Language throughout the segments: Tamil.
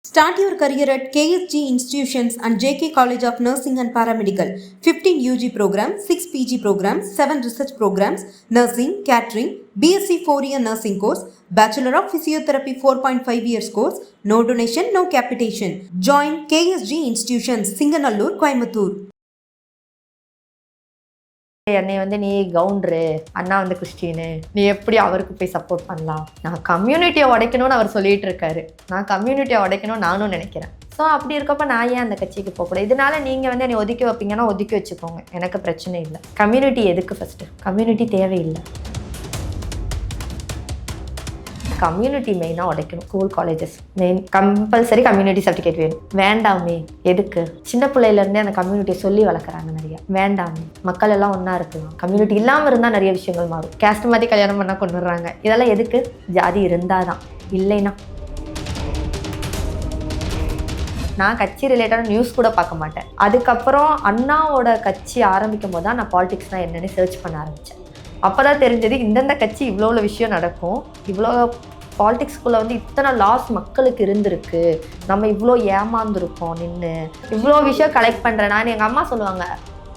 Start your career at KSG Institutions and JK College of Nursing and Paramedical. 15 UG programs, 6 PG programs, 7 research programs, nursing, catering, BSc 4-year nursing course, Bachelor of Physiotherapy 4.5 years course, no donation, no capitation. Join KSG Institutions, Singanallur, Coimbatore. என்னை நீ கவுண்டரு, அண்ணா கிறிஸ்டினு, நீ எப்படி அவருக்கு போய் சப்போர்ட் பண்ணலாம்? நான் கம்யூனிட்டியை உடைக்கணும்னு அவர் சொல்லிட்டு இருக்காரு. நான் கம்யூனிட்டியை உடைக்கணும்னு நானும் நினைக்கிறேன். ஸோ அப்படி இருக்கப்போ நான் ஏன் அந்த கட்சிக்கு போகக்கூடாது? இதனால நீங்கள் என்னை ஒதுக்கி வைப்பீங்கன்னா ஒதுக்கி வச்சுக்கோங்க, எனக்கு பிரச்சனை இல்லை. கம்யூனிட்டி எதுக்கு? ஃபஸ்ட்டு கம்யூனிட்டி தேவையில்லை. கம்யூனிட்டி மெயினாக உடைக்கணும். School colleges main compulsory community certificate வேணும். வேண்டாமே, எதுக்கு? சின்ன பிள்ளையிலேருந்தே அந்த கம்யூனிட்டியை சொல்லி வளர்க்குறாங்க நிறையா. வேண்டாமே, மக்கள் எல்லாம் ஒன்றா இருக்கலாம். கம்யூனிட்டி இல்லாமல் இருந்தால் நிறைய விஷயங்கள் மாறும். கேஸ்ட் மாதிரி கல்யாணம் பண்ணால் கொண்டு வர்றாங்க. இதெல்லாம் எதுக்கு? ஜாதி இருந்தால் தான், இல்லைன்னா நான் கட்சி ரிலேட்டடான நியூஸ் கூட பார்க்க மாட்டேன். அதுக்கப்புறம் அண்ணாவோட கட்சி ஆரம்பிக்கும் போது தான் நான் பாலிடிக்ஸ்னால் என்னென்னு சர்ச் பண்ண ஆரம்பித்தேன். அப்போ தான் தெரிஞ்சது இந்தந்த கட்சி இவ்வளோ விஷயம் நடக்கும், இவ்வளோ பாலிடிக்ஸ்குள்ளே இத்தனை லாஸ் மக்களுக்கு இருந்திருக்கு, நம்ம இவ்வளோ ஏமாந்துருக்கோம் நின்று இவ்வளோ விஷயம் கலெக்ட் பண்ணுறேன். நான் எங்கள் அம்மா சொல்லுவாங்க,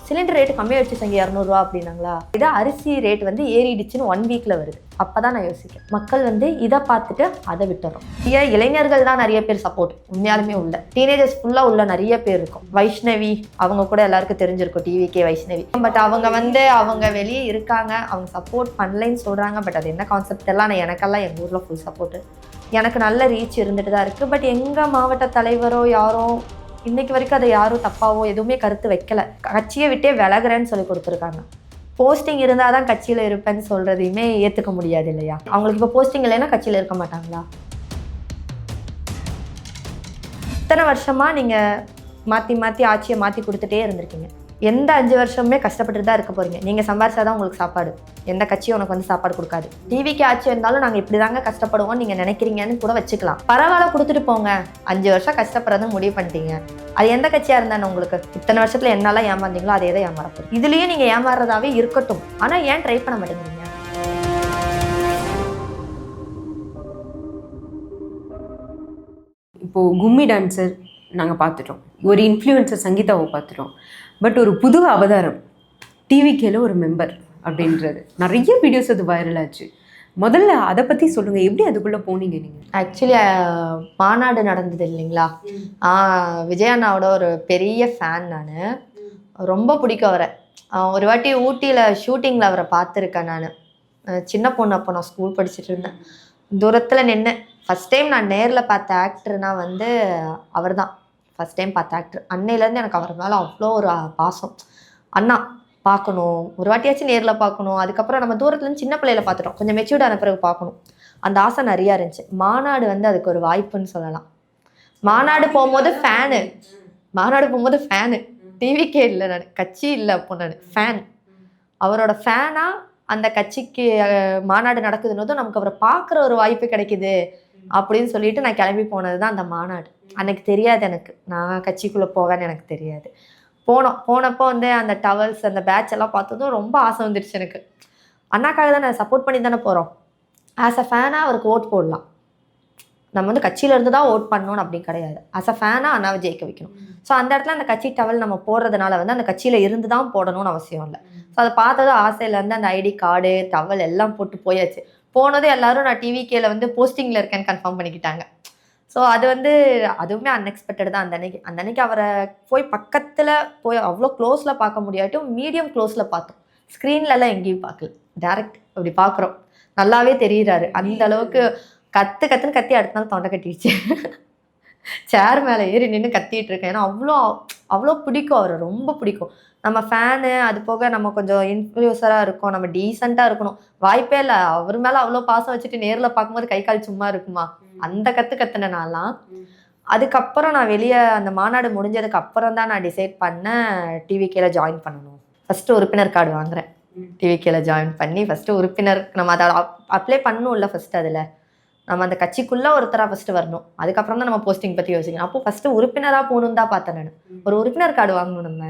சிலிண்டர் ரேட்டு கம்மியாக சங்க 200 அப்படின்னாங்களா, இதை அரிசி ரேட் ஏறிடுச்சுன்னு 1 வீக்கில் வருது. அப்போ தான் நான் யோசிக்கிறேன், மக்கள் இதை பார்த்துட்டு அதை விட்டுறோம். ஏன் இளைஞர்கள் தான் நிறைய பேர் சப்போர்ட் உண்மையாலுமே உள்ள, டீனேஜர்ஸ் ஃபுல்லாக உள்ள நிறைய பேர் இருக்கும். வைஷ்ணவி அவங்க கூட எல்லாருக்கும் தெரிஞ்சிருக்கும், டிவிகே வைஷ்ணவி. பட் அவங்க வெளியே இருக்காங்க, அவங்க சப்போர்ட் பண்ணலைன்னு சொல்கிறாங்க. பட் அது என்ன கான்செப்ட் எல்லாம் எனக்கெல்லாம் எங்கள் ஊரில் ஃபுல் சப்போர்ட்டு, எனக்கு நல்ல ரீச் இருந்துட்டு தான் இருக்குது. பட் எங்கள் மாவட்ட தலைவரோ யாரோ இன்னைக்கு வரைக்கும் அதை யாரும் தப்பாவோ எதுவுமே கருத்து வைக்கல. கட்சியை விட்டே விலகிறேன்னு சொல்லி கொடுத்துருக்காங்க. போஸ்டிங் இருந்தால் தான் கட்சியில் இருப்பேன்னு சொல்கிறதையுமே ஏற்றுக்க முடியாது இல்லையா? அவங்களுக்கு இப்போ போஸ்டிங் இல்லைன்னா கட்சியில் இருக்க மாட்டாங்களா? இத்தனை வருஷமாக நீங்கள் மாற்றி ஆட்சியை மாற்றி கொடுத்துட்டே இருந்திருக்கீங்க. எந்த 5 வருஷமுமே கஷ்டப்பட்டு தான் இருக்க போகிறீங்க. நீங்கள் சம்பாரிச்சாதான் உங்களுக்கு சாப்பாடு. எந்த கட்சியும் உனக்கு சாப்பாடு கொடுக்காது. டிவிக்கு ஆட்சி இருந்தாலும் நாங்கள் இப்படி தாங்க கஷ்டப்படுவோம் நீங்கள் நினைக்கிறீங்கன்னு கூட வச்சுக்கலாம். பரவாயில்ல, கொடுத்துட்டு போங்க. 5 வருஷம் கஷ்டப்படுறதும் முடிவு பண்ணிட்டீங்க. அது எந்த கட்சியாக இருந்தானே உங்களுக்கு இத்தனை வருஷத்தில் என்னெல்லாம் ஏமாந்தீங்களோ அதே தான் ஏமாறப்போம். இதுலேயும் நீங்கள் ஏமாறுறதாவே இருக்கட்டும். ஆனால் ஏன் ட்ரை பண்ண மாட்டேங்கிறீங்க? இப்போது கும்மி டான்ஸர் நாங்கள் பார்த்துட்டோம், ஒரு இன்ஃப்ளூயன்சர் சங்கீதாவை பார்த்துட்டோம். பட் ஒரு புது அவதாரம் டிவிகேல ஒரு மெம்பர் அப்படின்றது நிறைய வீடியோஸ் அது வைரல் ஆச்சு. முதல்ல அதை பற்றி சொல்லுங்கள், எப்படி அதுக்குள்ளே போனீங்க நீங்கள்? ஆக்சுவலி மாநாடு நடந்தது இல்லைங்களா, விஜயண்ணாவோட ஒரு பெரிய ஃபேன் நான். ரொம்ப பிடிக்கும் அவரை. ஒரு வாட்டி ஊட்டியில் ஷூட்டிங்கில் அவரை பார்த்துருக்கேன் நான். சின்ன பொண்ணு, அப்போ நான் ஸ்கூல் படிச்சுட்டு இருந்தேன். தூரத்தில் நின்று ஃபஸ்ட் டைம் நான் நேரில் பார்த்த ஆக்டர்னா அவர் தான். ஃபஸ்ட் டைம் பார்த்த ஆக்டர். அன்னையிலேருந்து எனக்கு அவர் மேலே அவ்வளோ ஒரு பாசம். அண்ணா பார்க்கணும், ஒரு வாட்டியாச்சும் நேரில் பார்க்கணும். அதுக்கப்புறம் நம்ம தூரத்துலேருந்து சின்ன பிள்ளையில பார்த்துட்டோம், கொஞ்சம் மெச்சூர்டான பிறகு பார்க்கணும். அந்த ஆசை நிறையா இருந்துச்சு. மாநாடு அதுக்கு ஒரு வாய்ப்புன்னு சொல்லலாம். மாநாடு போகும்போது ஃபேனு டிவிக்கே இல்லை, நான் கட்சி இல்லை, அப்போ நான் ஃபேன். அவரோட ஃபேனாக அந்த கட்சிக்கு மாநாடு நடக்குதுன்னதும் நமக்கு அவரை பார்க்குற ஒரு வாய்ப்பு கிடைக்குது அப்படின்னு சொல்லிட்டு நான் கிளம்பி போனது தான் அந்த மாநாடு. அன்னைக்கு தெரியாது எனக்கு நான் கட்சிக்குள்ளே போவேன்னு எனக்கு தெரியாது. போனப்போ அந்த டவல்ஸ் அந்த பேட்ச் எல்லாம் பார்த்ததும் ரொம்ப ஆசை வந்துடுச்சு எனக்கு. அண்ணாக்காக தான் நான் சப்போர்ட் பண்ணி தானே போகிறோம். ஆஸ் அ ஃபேனாக அவருக்கு ஓட் போடலாம். நம்ம கட்சியிலேருந்து தான் ஓட் பண்ணணும் அப்படின்னு கிடையாது. ஆஸ் அ ஃபேனாக அண்ணாவை ஜெயிக்க வைக்கணும். ஸோ அந்த இடத்துல அந்த கட்சி டவல் நம்ம போடுறதுனால அந்த கட்சியில் இருந்து தான் போடணும்னு அவசியம் இல்லை. ஸோ அதை பார்த்ததும் ஆசையிலேருந்து அந்த ஐடி கார்டு டவல் எல்லாம் போட்டு போயாச்சு. போனதே எல்லாரும் நான் டிவிகேல போஸ்டிங்கில் இருக்கேன்னு கன்ஃபார்ம் பண்ணிக்கிட்டாங்க. ஸோ அது அதுவுமே அன்எக்ஸ்பெக்டட் தான். அந்த அன்னைக்கு அவரை பக்கத்தில் அவ்வளோ க்ளோஸில் பார்க்க முடியாட்டும், மீடியம் க்ளோஸில் பார்த்தோம். ஸ்க்ரீன்லலாம் எங்கேயும் பார்க்கல, டேரக்ட் அப்படி பார்க்குறோம். நல்லாவே தெரியுறாரு. அந்த அளவுக்கு கத்துன்னு கத்தி அடுத்த நாள் தொண்டை கட்டிடுச்சு. சேர் மேலே ஏறி நின்று கத்திட்டு இருக்கேன். ஏன்னா அவ்வளோ பிடிக்கும், அவரை ரொம்ப பிடிக்கும். நம்ம ஃபேனு, அது போக நம்ம கொஞ்சம் இன்ஃப்ளூயன்சராக இருக்கோம், நம்ம டீசெண்டாக இருக்கணும். வாய்ப்பே இல்லை. அவர் மேலே அவ்வளோ பாசம் வச்சுட்டு நேரில் பார்க்கும்போது கை கால் சும்மா இருக்குமா? அந்த கத்துனேனாலாம். அதுக்கப்புறம் நான் வெளியே அந்த மாநாடு முடிஞ்சதுக்கு அப்புறம் தான் நான் டிசைட் பண்ணேன் டிவிகேல ஜாயின் பண்ணணும். ஃபஸ்ட்டு உறுப்பினர் கார்டு வாங்குறேன். டிவிகேல ஜாயின் பண்ணி ஃபஸ்ட்டு உறுப்பினர் நம்ம அதை அப்ளை பண்ணணும்ல. ஃபஸ்ட்டு அதில் நம்ம அந்த கட்சிக்குள்ளே ஒருத்தராக ஃபஸ்ட்டு வரணும். அதுக்கப்புறம் தான் நம்ம போஸ்டிங் பற்றி யோசிக்கணும். அப்போ ஃபஸ்ட்டு உறுப்பினராக போகணுன்னு தான் பார்த்தேன் நான். ஒரு உறுப்பினர் கார்டு வாங்கணும் நம்ம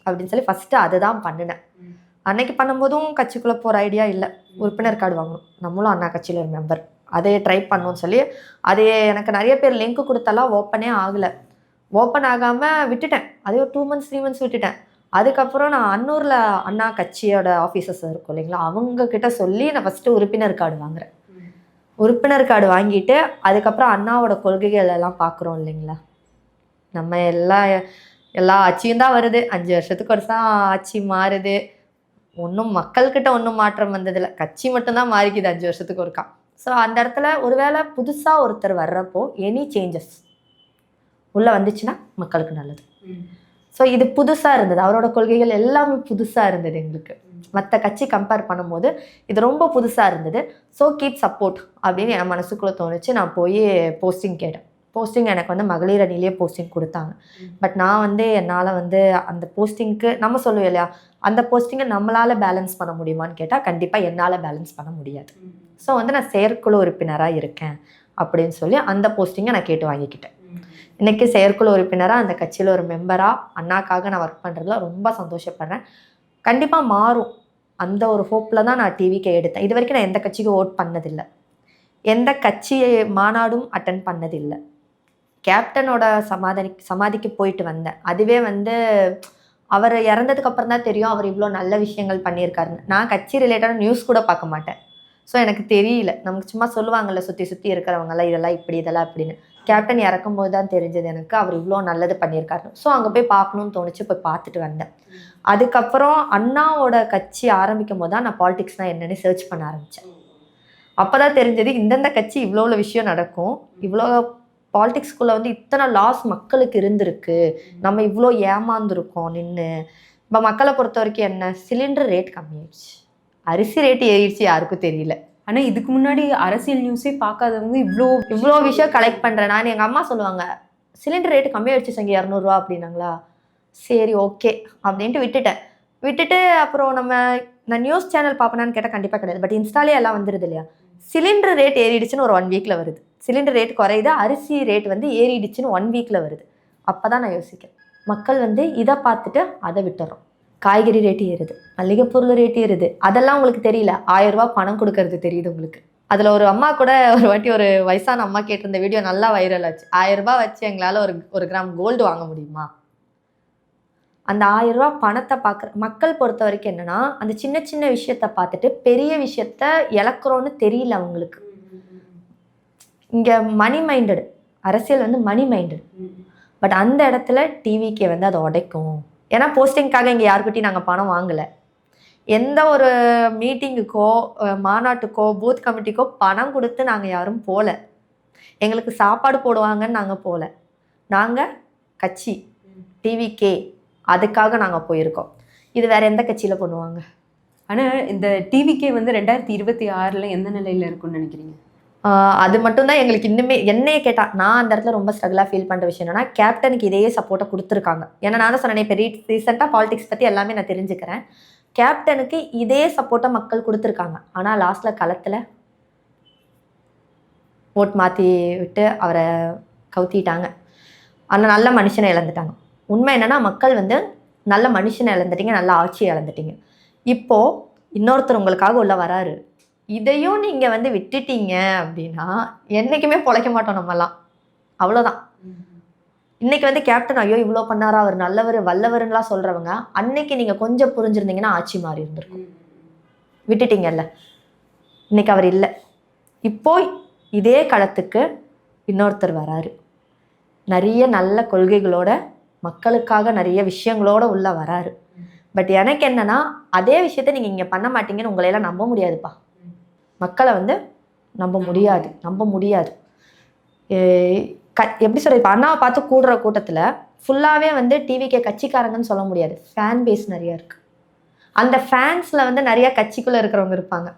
அப்படின்னு சொல்லி ஃபஸ்ட்டு அதுதான் பண்ணினேன். அன்னைக்கு பண்ணும்போதும் கட்சிக்குள்ளே போகிற ஐடியா இல்லை, உறுப்பினர் கார்டு வாங்கணும், நம்மளும் அண்ணா கட்சியில் ஒரு மெம்பர் அதை ட்ரை பண்ணணும்னு சொல்லி அதே எனக்கு நிறைய பேர் லிங்க் கொடுத்தெல்லாம் ஓப்பனே ஆகலை. ஓப்பன் ஆகாமல் விட்டுட்டேன். அதே ஒரு 2 months 3 months விட்டுட்டேன். அதுக்கப்புறம் நான் அன்னூரில் அண்ணா கட்சியோட ஆஃபீஸர்ஸ் இருக்கும் இல்லைங்களா, அவங்கக்கிட்ட சொல்லி நான் ஃபஸ்ட்டு உறுப்பினர் கார்டு வாங்குறேன். உறுப்பினர் கார்டு வாங்கிட்டு அதுக்கப்புறம் அண்ணாவோட கொள்கைகள் எல்லாம் பார்க்குறோம் இல்லைங்களா. நம்ம எல்லா ஆட்சியும் தான் வருது, 5 வருஷத்துக்கு வருஷம் ஆட்சி மாறுது, ஒன்றும் மக்கள்கிட்ட ஒன்றும் மாற்றம் வந்ததில்லை, கட்சி மட்டும்தான் மாறிக்குது 5 வருஷத்துக்கு ஒருக்கா. ஸோ அந்த இடத்துல ஒருவேளை புதுசாக ஒருத்தர் வர்றப்போ எனி சேஞ்சஸ் உள்ளே வந்துச்சுன்னா மக்களுக்கு நல்லது. ஸோ இது புதுசாக இருந்தது, அவரோட கொள்கைகள் எல்லாமே புதுசாக இருந்தது எங்களுக்கு. மற்ற கட்சி கம்பேர் பண்ணும்போது இது ரொம்ப புதுசாக இருந்தது. ஸோ கீப் சப்போர்ட் அப்படின்னு என் மனசுக்குள்ளே தோணுச்சு. நான் போய் போஸ்டிங் கேட்டேன். போஸ்டிங் எனக்கு வந்து மகளிர் அணிலேயே போஸ்டிங் கொடுத்தாங்க. பட் நான் வந்து என்னால் வந்து அந்த போஸ்டிங்க்கு நம்ம சொல்லுவோம் இல்லையா, அந்த போஸ்டிங்கை நம்மளால் பேலன்ஸ் பண்ண முடியுமான்னு கேட்டால் கண்டிப்பாக என்னால் பேலன்ஸ் பண்ண முடியாது. ஸோ வந்து நான் செயற்குழு உறுப்பினராக இருக்கேன் அப்படின்னு சொல்லி அந்த போஸ்டிங்கை நான் கேட்டு வாங்கிக்கிட்டேன். இன்றைக்கி செயற்குழு உறுப்பினராக அந்த கட்சியில் ஒரு மெம்பராக அண்ணாக்காக நான் ஒர்க் பண்ணுறதுல ரொம்ப சந்தோஷப்படுறேன். கண்டிப்பாக மாறும் அந்த ஒரு ஹோப்பில் தான் நான் டிவிக்கு எடுத்தேன். இது வரைக்கும் நான் எந்த கட்சிக்கும் ஓட் பண்ணதில்லை, எந்த கட்சி மாநாடும் அட்டன் பண்ணதில்லை. கேப்டனோட சமாதிக்கு போயிட்டு வந்தேன். அதுவே வந்து அவர் இறந்ததுக்கு அப்புறம் தான் தெரியும் அவர் இவ்வளோ நல்ல விஷயங்கள் பண்ணியிருக்காருன்னு. நான் கட்சி ரிலேட்டடாக நியூஸ் கூட பார்க்க மாட்டேன். ஸோ எனக்கு தெரியல, நமக்கு சும்மா சொல்லுவாங்கள்ல சுற்றி இருக்கிறவங்கெல்லாம் இதெல்லாம் இப்படி இதெல்லாம் அப்படின்னு. கேப்டன் இறக்கும்போது தான் தெரிஞ்சது எனக்கு அவர் இவ்வளோ நல்லது பண்ணியிருக்காரு. ஸோ அங்கே போய் பார்க்கணுன்னு தோணுச்சு, போய் பார்த்துட்டு வந்தேன். அதுக்கப்புறம் அண்ணாவோட கட்சி ஆரம்பிக்கும் போது தான் நான் பாலிடிக்ஸ்னால் என்னென்னு சர்ச் பண்ண ஆரம்பித்தேன். அப்போ தான் தெரிஞ்சது இந்தந்த கட்சி இவ்வளோ விஷயம் நடக்கும், இவ்வளோ பாலிடிக்ஸ்குள்ளே வந்து இத்தனை லாஸ் மக்களுக்கு இருந்திருக்கு, நம்ம இவ்வளோ ஏமாந்துருக்கோம் நின்று. இப்போ மக்களை பொறுத்த வரைக்கும் என்ன, சிலிண்டர் ரேட் கம்மியாயிடுச்சு, அரிசி ரேட்டு ஏறிடுச்சு, யாருக்கும் தெரியல. ஆனால் இதுக்கு முன்னாடி அரசியல் நியூஸே பார்க்காதவங்க இவ்வளோ விஷயம் கலெக்ட் பண்ணுறேன். நான் எங்கள் அம்மா சொல்லுவாங்க சிலிண்டர் ரேட்டு கம்மியாயிடுச்சு சங்கி 200 அப்படின்னாங்களா, சரி ஓகே அப்படின்ட்டு விட்டுட்டு அப்புறம் நான் நியூஸ் சேனல் பார்ப்பேனான்னு கேட்டால் கண்டிப்பாக கிடையாது. பட் இன்ஸ்டாலே எல்லாம் வந்துடுது இல்லையா, சிலிண்டர் ரேட் ஏறிடுச்சுன்னு ஒரு 1 வீக்கில் வருது, சிலிண்டர் ரேட் குறையுது, அரிசி ரேட் வந்து ஏறிடுச்சுன்னு 1 வீக்கில் வருது. அப்போ தான் நான் யோசிக்கிறேன், மக்கள் வந்து இதை பார்த்துட்டு அதை விட்டுறோம். காய்கறி ரேட்டு ஏறுது, மல்லிகை பொருள் ரேட்டு ஏறுது, அதெல்லாம் உங்களுக்கு தெரியல. 1000 ரூபா பணம் கொடுக்கறது தெரியுது உங்களுக்கு. அதில் ஒரு அம்மா கூட ஒரு வாட்டி ஒரு வயசான அம்மா கேட்டிருந்த வீடியோ நல்லா வைரல் ஆச்சு. 1000 ரூபா வச்சு எங்களால் ஒரு கிராம் கோல்டு வாங்க முடியுமா? அந்த 1000 ரூபா பணத்தை பார்க்குற மக்கள் பொறுத்த வரைக்கும் என்னன்னா, அந்த சின்ன சின்ன விஷயத்த பார்த்துட்டு பெரிய விஷயத்த இழக்கிறோன்னு தெரியல அவங்களுக்கு. இங்கே மணி மைண்டட் அரசியல் வந்து மணி மைண்டட். பட் அந்த இடத்துல டிவிக்கே வந்து அதை உடைக்கும். ஏன்னா போஸ்டிங்காக இங்கே யாருக்கிட்டையும் நாங்கள் பணம் வாங்கலை, எந்த ஒரு மீட்டிங்குக்கோ மாநாட்டுக்கோ பூத் கமிட்டிக்கோ பணம் கொடுத்து நாங்கள் யாரும் போகல, எங்களுக்கு சாப்பாடு போடுவாங்கன்னு நாங்கள் போகல. நாங்கள் கட்சி டிவிக்கே அதுக்காக நாங்கள் போயிருக்கோம். இது வேறு எந்த கட்சியில் பண்ணுவாங்க? ஆனால் இந்த டிவிக்கே வந்து 2026 எந்த நிலையில் இருக்குன்னு நினைக்கிறீங்க? அது மட்டும்தான் எங்களுக்கு இன்னுமே என்னையே கேட்டால் நான் அந்த இடத்துல ரொம்ப ஸ்ட்ரகிளாக ஃபீல் பண்ணுற விஷயம் என்னன்னா, கேப்டனுக்கு இதே சப்போர்ட்டை கொடுத்துருக்காங்க. ஏன்னா நான் தான் சொன்னேன், இப்போ ரீசெண்டாக பாலிடிக்ஸ் பற்றி எல்லாமே நான் தெரிஞ்சுக்கிறேன். கேப்டனுக்கு இதே சப்போர்ட்டை மக்கள் கொடுத்துருக்காங்க. ஆனால் லாஸ்ட்டில் களத்தில் ஓட் மாற்றி விட்டு அவரை கவுத்திட்டாங்க. ஆனால் நல்ல மனுஷனை இழந்துட்டாங்க. உண்மை என்னென்னா, மக்கள் வந்து நல்ல மனுஷனை இழந்துட்டீங்க, நல்ல ஆட்சியை இழந்துட்டீங்க. இப்போது இன்னொருத்தர் உங்களுக்காக உள்ள வராரு, இதையும் நீங்கள் வந்து விட்டுட்டீங்க அப்படின்னா என்றைக்குமே பொழைக்க மாட்டோம் நம்மலாம், அவ்வளோதான். இன்றைக்கி வந்து கேப்டன் ஐயோ இவ்வளோ பண்ணாரா, அவர் நல்லவர் வல்லவருன்னெலாம் சொல்கிறவங்க அன்னைக்கு நீங்கள் கொஞ்சம் புரிஞ்சுருந்தீங்கன்னா ஆட்சி மாறி இருந்திருக்கும். விட்டுட்டீங்கல்ல, இன்றைக்கி அவர் இல்லை. இப்போ இதே களத்துக்கு இன்னொருத்தர் வராரு, நிறைய நல்ல கொள்கைகளோட மக்களுக்காக நிறைய விஷயங்களோட உள்ள வராரு. பட் எனக்கு என்னன்னா, அதே விஷயத்த நீங்கள் இங்கே பண்ண மாட்டீங்கன்னு உங்களையெல்லாம் நம்ப முடியாதுப்பா. மக்களை வந்து நம்ப முடியாது. எப்படி சொல்கிறது, இப்போ அண்ணாவை பார்த்து கூடுற கூட்டத்தில் ஃபுல்லாகவே வந்து டிவிக்கே கட்சிக்காரங்கன்னு சொல்ல முடியாது, ஃபேன் பேஸ் நிறையா இருக்குது. அந்த ஃபேன்ஸில் வந்து நிறையா கட்சிக்குள்ளே இருக்கிறவங்க இருப்பாங்க.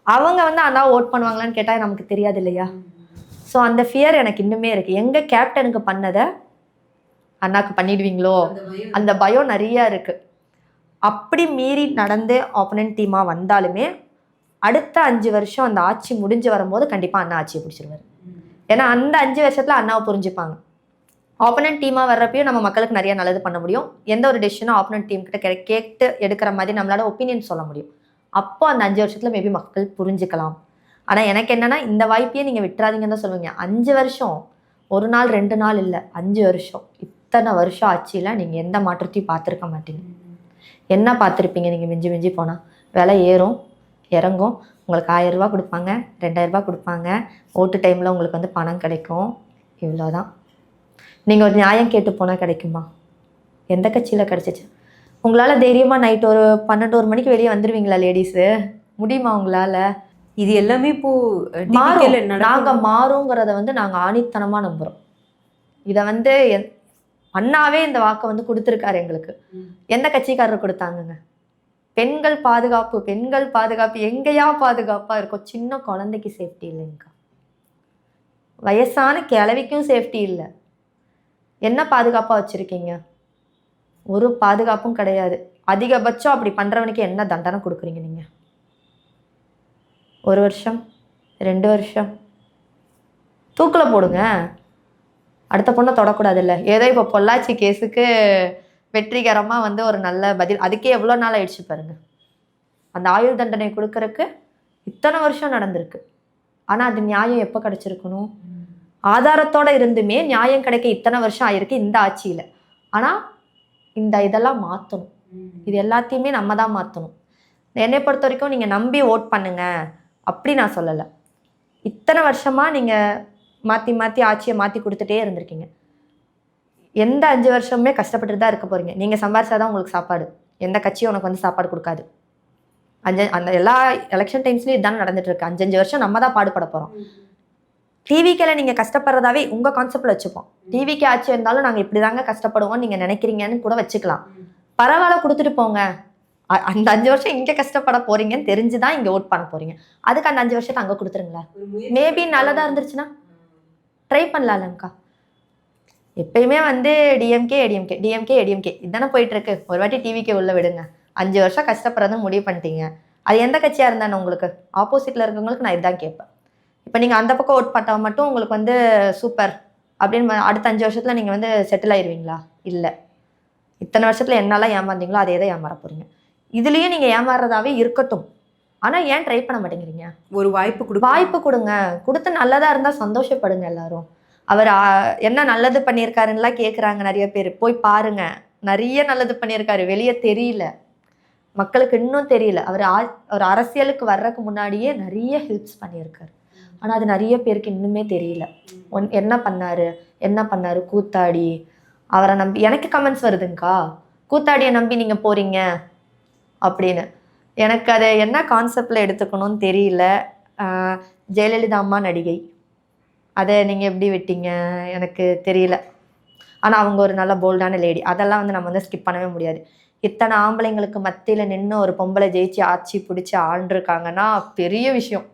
அவங்க வந்து அண்ணாவை ஓட் பண்ணுவாங்களான்னு கேட்டால் நமக்கு தெரியாது இல்லையா. ஸோ அந்த ஃபியர் எனக்கு இன்னுமே இருக்குது. எங்கள் கேப்டனுக்கு பண்ணதை அண்ணாக்கு பண்ணிடுவீங்களோ அந்த பயம் நிறையா இருக்குது. அப்படி மீறி நடந்து ஆப்போனன்ட் டீமாக வந்தாலுமே அடுத்த 5 வருஷம் அந்த ஆட்சி முடிஞ்சு வரும்போது கண்டிப்பாக அண்ணா ஆட்சியை பிடிச்சிருவார். ஏன்னா அந்த 5 வருஷத்தில் அண்ணாவை புரிஞ்சுப்பாங்க. ஆப்போனன்ட் டீமாக வர்றப்பையும் நம்ம மக்களுக்கு நிறைய நல்லது பண்ண முடியும். எந்த ஒரு டெசிஷனும் ஆப்போனன்ட் டீம் கிட்ட கேட்டு எடுக்கிற மாதிரி நம்மளால ஒப்பீனியன் சொல்ல முடியும். அப்போ அந்த 5 வருஷத்தில் மேபி மக்கள் புரிஞ்சுக்கலாம். ஆனால் எனக்கு என்னன்னா இந்த வாய்ப்பையே நீங்கள் விட்டுறாதீங்கன்னு தான் சொல்லுவீங்க. 5 வருஷம், 1 நாள் 2 நாள் இல்லை, 5 வருஷம், இத்தனை வருஷம் ஆட்சியில் நீங்கள் எந்த மாற்றத்தையும் பார்த்துருக்க மாட்டீங்க. என்ன பார்த்துருப்பீங்க நீங்கள்? மிஞ்சி மிஞ்சி போனால் விலை ஏறும் இறங்கும், உங்களுக்கு 1000 ரூபா கொடுப்பாங்க, 2000 ரூபா கொடுப்பாங்க, ஓட்டு டைமில் உங்களுக்கு வந்து பணம் கிடைக்கும், இவ்வளோதான். நீங்கள் ஒரு நியாயம் கேட்டு போனால் கிடைக்குமா? எந்த கட்சியில் கிடச்சிச்சு? உங்களால் தைரியமாக நைட் ஒரு 12 மணிக்கு வெளியே வந்துடுவீங்களா லேடிஸு? முடியுமா உங்களால்? இது எல்லாமே இப்போ நாங்கள் மாறுங்கிறத வந்து நாங்கள் ஆணித்தனமாக நம்புகிறோம். இதை வந்து அண்ணாவே இந்த வாக்கை வந்து கொடுத்துருக்காரு எங்களுக்கு. எந்த கட்சிக்காரர் கொடுத்தாங்கங்க? பெண்கள் பாதுகாப்பு, பெண்கள் பாதுகாப்பு, எங்கேயா பாதுகாப்பாக இருக்கும்? சின்ன குழந்தைக்கு சேஃப்டி இல்லைங்கக்கா, வயசான கிழவிக்கும் சேஃப்டி இல்லை. என்ன பாதுகாப்பாக வச்சுருக்கீங்க? ஒரு பாதுகாப்பும் கிடையாது. அதிகபட்சம் அப்படி பண்ணுறவனுக்கு என்ன தண்டனை கொடுக்குறீங்க நீங்கள்? 1 வருஷம், 2 வருஷம் தூக்கில் போடுங்க. அடுத்த பொண்ணை தொடக்கூடாது இல்லை? ஏதோ இப்போ பொள்ளாச்சி கேஸுக்கு வெற்றிகரமாக வந்து ஒரு நல்ல பதில், அதுக்கே எவ்வளோ நாள் ஆயிடுச்சு பாருங்க. அந்த ஆயுள் தண்டனை கொடுக்கறக்கு இத்தனை வருஷம் நடந்திருக்கு. ஆனால் அது நியாயம் எப்போ கிடைச்சிருக்கணும்? ஆதாரத்தோடு இருந்துமே நியாயம் கிடைக்க இத்தனை வருஷம் ஆயிருக்கு இந்த ஆட்சியில். ஆனால் இதெல்லாம் மாற்றணும். இது எல்லாத்தையுமே நம்ம தான் மாற்றணும். என்னை பொறுத்த வரைக்கும் நீங்கள் நம்பி ஓட் பண்ணுங்க அப்படி நான் சொல்லலை. இத்தனை வருஷமாக நீங்கள் மாற்றி மாற்றி ஆட்சியை மாற்றி கொடுத்துட்டே இருந்திருக்கீங்க. எந்த 5 வருஷமுமே கஷ்டப்பட்டு தான் இருக்க போகிறீங்க. நீங்கள் சம்பாரிச்சாதான் உங்களுக்கு சாப்பாடு. எந்த கட்சியும் உனக்கு வந்து சாப்பாடு கொடுக்காது. அந்த எல்லா எலெக்ஷன் டைம்ஸ்லையும் இதுதான் நடந்துட்டு இருக்கு. 5 வருஷம் நம்ம தான் பாடுபட போகிறோம். டிவிக்கில் நீங்கள் கஷ்டப்படுறதாவே உங்கள் கான்செப்டில் வச்சுப்போம். டிவிக்கு ஆட்சி இருந்தாலும் நாங்கள் இப்படி தாங்க கஷ்டப்படுவோம் நீங்கள் நினைக்கிறீங்கன்னு கூட வச்சுக்கலாம். பரவாயில்ல, கொடுத்துட்டு போங்க. அந்த 5 வருஷம் இங்கே கஷ்டப்பட போகிறீங்கன்னு தெரிஞ்சு தான் இங்கே ஓட் பண்ண போகிறீங்க. அதுக்கு அந்த 5 வருஷத்தை அங்கே கொடுத்துருங்களேன். மேபி நல்லதாக இருந்துருச்சுன்னா ட்ரை பண்ணலாம்லங்கக்கா. எப்பயுமே வந்து டிஎம்கே ஏடிஎம்கே இதுதானே போயிட்டுருக்கு. ஒரு வாட்டி டிவிக்கே உள்ள விடுங்க. 5 வருஷம் கஷ்டப்படுறதுன்னு முடிவு பண்ணிட்டீங்க. அது எந்த கட்சியாக இருந்தானே உங்களுக்கு ஆப்போசிட்டில் இருக்கவங்களுக்கு நான் இதுதான் கேட்பேன். இப்போ நீங்கள் அந்த பக்கம் ஓட் பண்ணால் மட்டும் உங்களுக்கு வந்து சூப்பர் அப்படின்னு அடுத்த 5 வருஷத்தில் நீங்கள் வந்து செட்டில் ஆயிடுவீங்களா? இல்லை. இத்தனை வருஷத்தில் என்னெல்லாம் ஏமாந்தீங்களோ அதே தான் ஏமாற போகிறீங்க. இதுலேயும் நீங்கள் ஏமாறுறதாவே இருக்கட்டும். ஆனால் ஏன் ட்ரை பண்ண மாட்டேங்கிறீங்க? ஒரு வாய்ப்பு கொடுங்க. கொடுத்து நல்லதாக இருந்தால் சந்தோஷப்படுங்க எல்லாரும். அவர் என்ன நல்லது பண்ணியிருக்காருன்னெலாம் கேட்குறாங்க நிறைய பேர். போய் பாருங்க, நிறைய நல்லது பண்ணியிருக்காரு. வெளியே தெரியல, மக்களுக்கு இன்னும் தெரியல. அவர் அரசியலுக்கு வர்றதுக்கு முன்னாடியே நிறைய ஹெல்ப்ஸ் பண்ணியிருக்காரு. ஆனால் அது நிறைய பேருக்கு இன்னுமே தெரியல. என்ன பண்ணாரு கூத்தாடி. அவரை நம்பி எனக்கு கமெண்ட்ஸ் வருதுங்கக்கா, கூத்தாடியை நம்பி நீங்கள் போகிறீங்க அப்படின்னு. எனக்கு அதை என்ன கான்செப்டில் எடுத்துக்கணும்னு தெரியல. ஜெயலலிதா அம்மா நடிகை, அதை நீங்கள் எப்படி விட்டீங்க எனக்கு தெரியல. ஆனால் அவங்க ஒரு நல்ல போல்டான லேடி. அதெல்லாம் வந்து நம்ம வந்து ஸ்கிப் பண்ணவே முடியாது. இத்தனை ஆம்பளைங்களுக்கு மத்தியில் நின்று ஒரு பொம்பளை ஜெயிச்சு ஆட்சி பிடிச்சி ஆண்டிருக்காங்கன்னா பெரிய விஷயம்.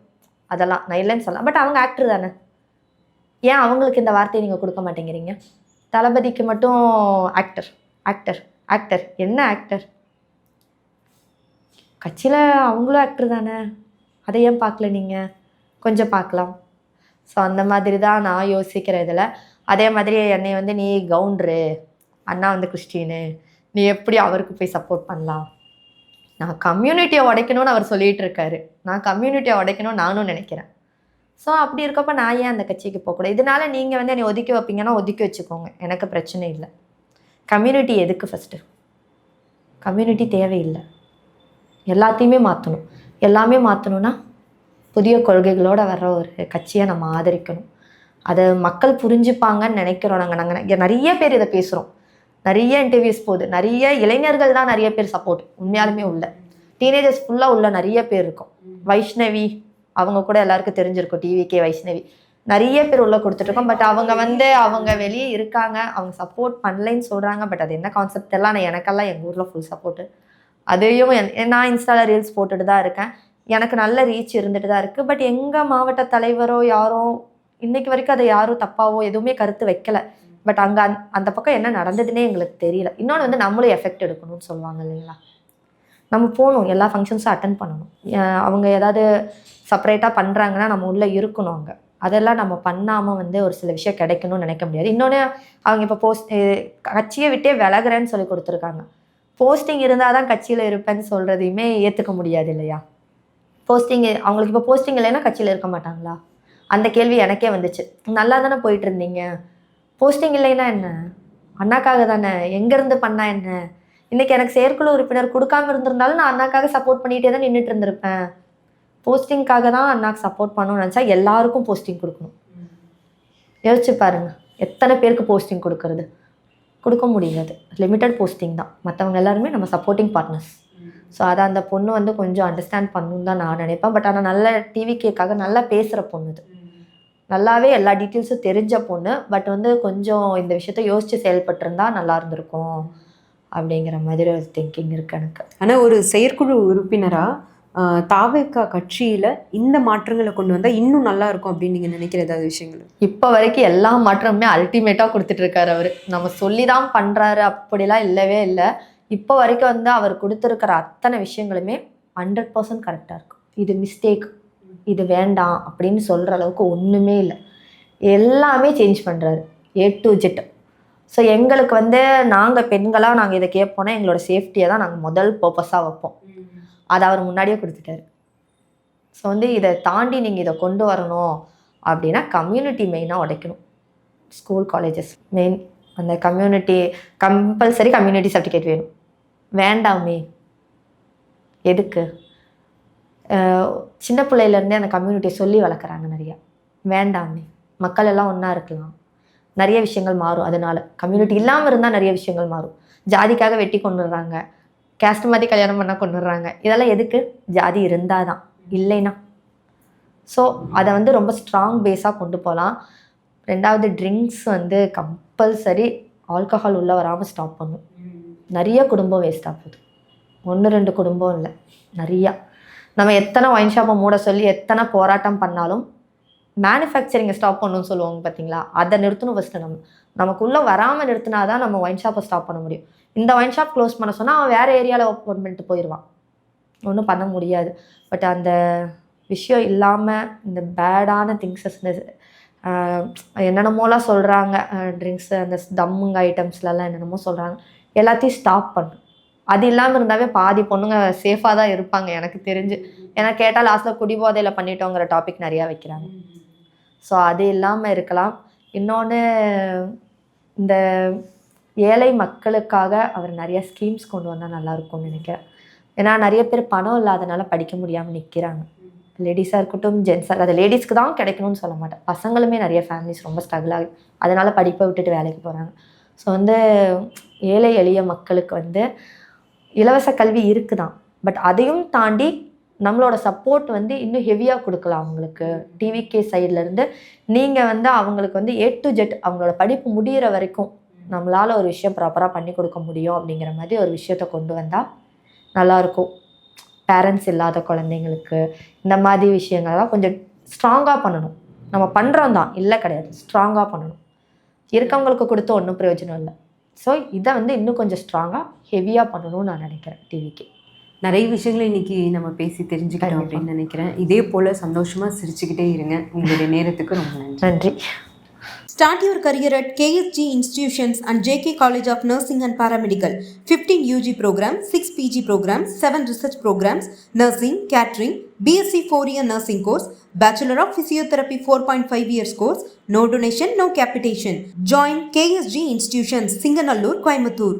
அதெல்லாம் நான் இல்லைன்னு சொல்லலாம். பட் அவங்க ஆக்டர் தானே. ஏன் அவங்களுக்கு இந்த வார்த்தையை நீங்கள் கொடுக்க மாட்டேங்கிறீங்க? தளபதிக்கு மட்டும் ஆக்டர் ஆக்டர் ஆக்டர். என்ன ஆக்டர்? கட்சியில் அவங்களும் ஆக்டர் தானே. அதை ஏன் பார்க்கல நீங்கள்? கொஞ்சம் பார்க்கலாம். ஸோ அந்த மாதிரி தான் நான் யோசிக்கிற இதில். அதே மாதிரி என்னை வந்து நீ கவுண்டரு, அண்ணா வந்து கிறிஸ்டின்னு, நீ எப்படி அவருக்கு போய் சப்போர்ட் பண்ணலாம்? நான் கம்யூனிட்டியை உடைக்கணும்னு அவர் சொல்லிகிட்டு இருக்காரு. நான் கம்யூனிட்டியை உடைக்கணும்னு நானும் நினைக்கிறேன். ஸோ அப்படி இருக்கப்போ நான் ஏன் அந்த கட்சிக்கு போகக்கூடாது? இதனால நீங்கள் வந்து என்னை ஒதுக்கி வைப்பீங்கன்னா ஒதுக்கி வச்சுக்கோங்க, எனக்கு பிரச்சனை இல்லை. கம்யூனிட்டி எதுக்கு? ஃபஸ்ட்டு கம்யூனிட்டி தேவையில்லை. எல்லாத்தையுமே மாற்றணும். எல்லாமே மாற்றணுன்னா புதிய கொள்கைகளோடு வர்ற ஒரு கட்சியை நம்ம ஆதரிக்கணும். அதை மக்கள் புரிஞ்சுப்பாங்கன்னு நினைக்கிறோம். நாங்கள் நிறைய பேர் இதை பேசுகிறோம், நிறைய இன்டர்வியூஸ் போகுது, நிறைய இளைஞர்கள் தான் நிறைய பேர் சப்போர்ட் உண்மையாலுமே உள்ள, டீனேஜர்ஸ் ஃபுல்லாக உள்ள நிறைய பேர் இருக்கும். வைஷ்ணவி அவங்க கூட எல்லாருக்கும் தெரிஞ்சிருக்கும், டிவிகே வைஷ்ணவி நிறைய பேர் உள்ளே கொடுத்துட்ருக்கோம். பட் அவங்க வெளியே இருக்காங்க, அவங்க சப்போர்ட் பண்ணலைன்னு சொல்கிறாங்க. பட் அது என்ன கான்செப்ட் எல்லாம் எனக்கெல்லாம் எங்கள் ஊரில் ஃபுல் சப்போர்ட்டு. அதையும் நான் இன்ஸ்டாவில் ரீல்ஸ் போட்டுட்டு தான் இருக்கேன். எனக்கு நல்ல ரீச் இருந்துட்டு தான் இருக்குது. பட் எங்கள் மாவட்ட தலைவரோ யாரோ இன்னைக்கு வரைக்கும் அதை யாரும் தப்பாவோ எதுவுமே கருத்து வைக்கலை. பட் அங்கே அந்த பக்கம் என்ன நடந்ததுன்னே எங்களுக்கு தெரியல. இன்னொன்று வந்து நம்மளும் எஃபெக்ட் எடுக்கணும்னு சொல்லுவாங்க இல்லைங்களா? நம்ம போகணும், எல்லா ஃபங்க்ஷன்ஸும் அட்டன் பண்ணணும். அவங்க ஏதாவது செப்பரேட்டாக பண்ணுறாங்கன்னா நம்ம உள்ளே இருக்கணும். அங்கே அதெல்லாம் நம்ம பண்ணாமல் வந்து ஒரு சில விஷயம் கிடைக்கணும்னு நினைக்க முடியாது. இன்னொன்று அவங்க இப்போ கட்சியை விட்டே விலகுறேன்னு சொல்லி கொடுத்துருக்காங்க. போஸ்டிங் இருந்தால் தான் கட்சியில் இருப்பேன்னு சொல்கிறதையுமே ஏற்றுக்க முடியாது இல்லையா? போஸ்டிங் அவங்களுக்கு இப்போ போஸ்டிங் இல்லைன்னா கட்சியில் இருக்க மாட்டாங்களா? அந்த கேள்வி எனக்கே வந்துச்சு. நல்லா தானே போயிட்டு இருந்தீங்க, போஸ்டிங் இல்லைன்னா என்ன? அண்ணாக்காக தானே, எங்கேருந்து பண்ணா என்ன? இன்றைக்கி எனக்கு செயற்குழு உறுப்பினர் கொடுக்காம இருந்திருந்தாலும் நான் அண்ணாக்காக சப்போர்ட் பண்ணிகிட்டே தான் நின்றுட்டு இருந்திருப்பேன். போஸ்டிங்காக தான் அண்ணாக்கு சப்போர்ட் பண்ணணும்னு நினச்சா எல்லாருக்கும் போஸ்டிங் கொடுக்கணும். யோசிச்சு பாருங்க, எத்தனை பேருக்கு போஸ்டிங் கொடுக்கறது? கொடுக்க முடியாது, லிமிட்டட் போஸ்டிங் தான். மற்றவங்க எல்லாருமே நம்ம சப்போர்ட்டிங் பார்ட்னர்ஸ். ஸோ அதை அந்த பொண்ணு வந்து கொஞ்சம் அண்டர்ஸ்டாண்ட் பண்ணணுன்னு தான் நான் நினைப்பேன். பட் ஆனால் நல்ல டிவிக்கேக்காக நல்லா பேசுகிற பொண்ணு இது, நல்லாவே எல்லா டீட்டெயில்ஸும் தெரிஞ்ச பொண்ணு. பட் வந்து கொஞ்சம் இந்த விஷயத்த யோசித்து செயல்பட்டுருந்தா நல்லா இருந்திருக்கும் அப்படிங்கிற மாதிரி ஒரு திங்கிங் இருக்குது எனக்கு. ஆனால் ஒரு செயற்குழு உறுப்பினராக தாவேகா கட்சியில் இந்த மாற்றங்களை கொண்டு வந்தால் இன்னும் நல்லா இருக்கும் அப்படின்னு நீங்கள் நினைக்கிற ஏதாவது விஷயங்கள்? இப்போ வரைக்கும் எல்லா மாற்றமுமே அல்டிமேட்டாக கொடுத்துட்ருக்காரு அவர். நம்ம சொல்லி தான் பண்ணுறாரு அப்படிலாம் இல்லவே இல்லை. இப்போ வரைக்கும் வந்து அவர் கொடுத்துருக்கிற அத்தனை விஷயங்களுமே 100% கரெக்டாக இருக்கும். இது மிஸ்டேக், இது வேண்டாம் அப்படின்னு சொல்கிற அளவுக்கு ஒன்றுமே இல்லை. எல்லாமே சேஞ்ச் பண்ணுறாரு A to Z. ஸோ எங்களுக்கு வந்து நாங்கள் பெண்களாக நாங்கள் இதை கேட்போன்னா எங்களோட சேஃப்டியை தான் நாங்கள் முதல் பர்பஸாக வைப்போம். அதை அவர் முன்னாடியே கொடுத்துட்டாரு. ஸோ வந்து இதை தாண்டி நீங்கள் இதை கொண்டு வரணும் அப்படின்னா கம்யூனிட்டி மெயினாக உடைக்கணும். ஸ்கூல் காலேஜஸ் மெயின் அந்த கம்யூனிட்டி கம்பல்சரி கம்யூனிட்டி சர்டிஃபிகேட் வேணும். வேண்டாமே, எதுக்கு? சின்ன பிள்ளையிலேருந்தே அந்த கம்யூனிட்டியை சொல்லி வளர்க்குறாங்க நிறையா. வேண்டாமே, மக்கள் எல்லாம் ஒன்றா இருக்கலாம், நிறைய விஷயங்கள் மாறும். அதனால கம்யூனிட்டி இல்லாமல் இருந்தால் நிறைய விஷயங்கள் மாறும். ஜாதிக்காக வெட்டி கொண்டுடுறாங்க, கேஸ்ட் மாதிரி கல்யாணம் பண்ணால் கொண்டுடுறாங்க. இதெல்லாம் எதுக்கு? ஜாதி இருந்தால் தான், இல்லைன்னா. ஸோ அதை வந்து ரொம்ப ஸ்ட்ராங் பேஸாக கொண்டு போகலாம். ரெண்டாவது ட்ரிங்க்ஸ் வந்து கம்பல்சரி ஆல்கஹால் உள்ளே வராமல் ஸ்டாப் பண்ணும். நிறைய குடும்பம் வேஸ்ட்டாக போகுது. 1-2 குடும்பம் இல்லை, நிறையா. நம்ம எத்தனை ஒயின் ஷாப்பை மூட சொல்லி எத்தனை போராட்டம் பண்ணாலும் மேனுஃபேக்சரிங்கை ஸ்டாப் பண்ணணும்னு சொல்லுவாங்க பார்த்தீங்களா, அதை நிறுத்தணும் ஃபஸ்ட்டு. நமக்குள்ளே வராமல் நிறுத்தினா தான் நம்ம ஒயின் ஷாப்பை ஸ்டாப் பண்ண முடியும். இந்த ஒயின் ஷாப் க்ளோஸ் பண்ண சொன்னால் அவன் வேறு ஏரியாவில் ஓப்பன் பண்ணிட்டு போயிடுவான், ஒன்றும் பண்ண முடியாது. பட் அந்த விஷயம் இல்லாமல் இந்த பேடான திங்ஸஸ் என்னென்னமோலாம் சொல்கிறாங்க, ட்ரிங்க்ஸு அந்த தம்முங்க ஐட்டம்ஸ்லலாம் என்னென்னமோ சொல்கிறாங்க, எல்லாத்தையும் ஸ்டாப் பண்ணும். அது இல்லாமல் இருந்தாவே பாதி பொண்ணுங்க சேஃபாக தான் இருப்பாங்க எனக்கு தெரிஞ்சு. ஏன்னா கேட்டால் லாஸ்ட்டில் குடிபோதையில் பண்ணிட்டோங்கிற டாபிக் நிறையா வைக்கிறாங்க. ஸோ அது இல்லாமல் இருக்கலாம். இன்னொன்று, இந்த ஏழை மக்களுக்காக அவர் நிறைய ஸ்கீம்ஸ் கொண்டு வந்தால் நல்லாயிருக்கும்னு நினைக்கிறேன். ஏன்னா நிறைய பேர் பணம் இல்லாதனால படிக்க முடியாமல் நிற்கிறாங்க. லேடிஸாக இருக்கட்டும், ஜென்ஸாக. அது லேடிஸ்க்கு தான் கிடைக்கணும்னு சொல்ல மாட்டேன், பசங்களுமே நிறைய ஃபேமிலிஸ் ரொம்ப ஸ்ட்ரகிள் ஆகுது, அதனால் படிப்பை விட்டுட்டு வேலைக்கு போகிறாங்க. ஸோ வந்து ஏழை எளிய மக்களுக்கு வந்து இலவச கல்வி இருக்குதான். பட் அதையும் தாண்டி நம்மளோட சப்போர்ட் வந்து இன்னும் ஹெவியாக கொடுக்கலாம் அவங்களுக்கு. டிவிகே சைட்லேருந்து நீங்கள் வந்து அவங்களுக்கு வந்து A to Z அவங்களோட படிப்பு முடிகிற வரைக்கும் நம்மளால் ஒரு விஷயம் ப்ராப்பராக பண்ணி கொடுக்க முடியும் அப்படிங்கிற மாதிரி ஒரு விஷயத்தை கொண்டு வந்தால் நல்லாயிருக்கும். பேரண்ட்ஸ் இல்லாத குழந்தைங்களுக்கு இந்த மாதிரி விஷயங்கள்லாம் கொஞ்சம் ஸ்ட்ராங்காக பண்ணணும். நம்ம பண்ணுறோம் தான், இல்லை கிடையாது, ஸ்ட்ராங்காக பண்ணணும். இருக்கவங்களுக்கு கொடுத்து ஒன்றும் பிரயோஜனம் இல்லை. ஸோ இதை வந்து இன்னும் கொஞ்சம் ஸ்ட்ராங்காக ஹெவியாக பண்ணணும்னு நான் நினைக்கிறேன். டிவிக்கு நிறைய விஷயங்களை இன்றைக்கி நம்ம பேசி தெரிஞ்சுக்கிட்டோம் அப்படின்னு நினைக்கிறேன். இதே போல் சந்தோஷமாக சிரிச்சுக்கிட்டே இருங்க. உங்களுடைய நேரத்துக்கு ரொம்ப நன்றி. Start your career at KSG Institutions and JK College of Nursing and Paramedical. 15 UG programs, 6 PG programs, 7 research programs, nursing, catering, BSc 4-year nursing course, Bachelor of Physiotherapy 4.5 years course, no donation, no capitation. Join KSG Institutions, Singanallur, Coimbatore.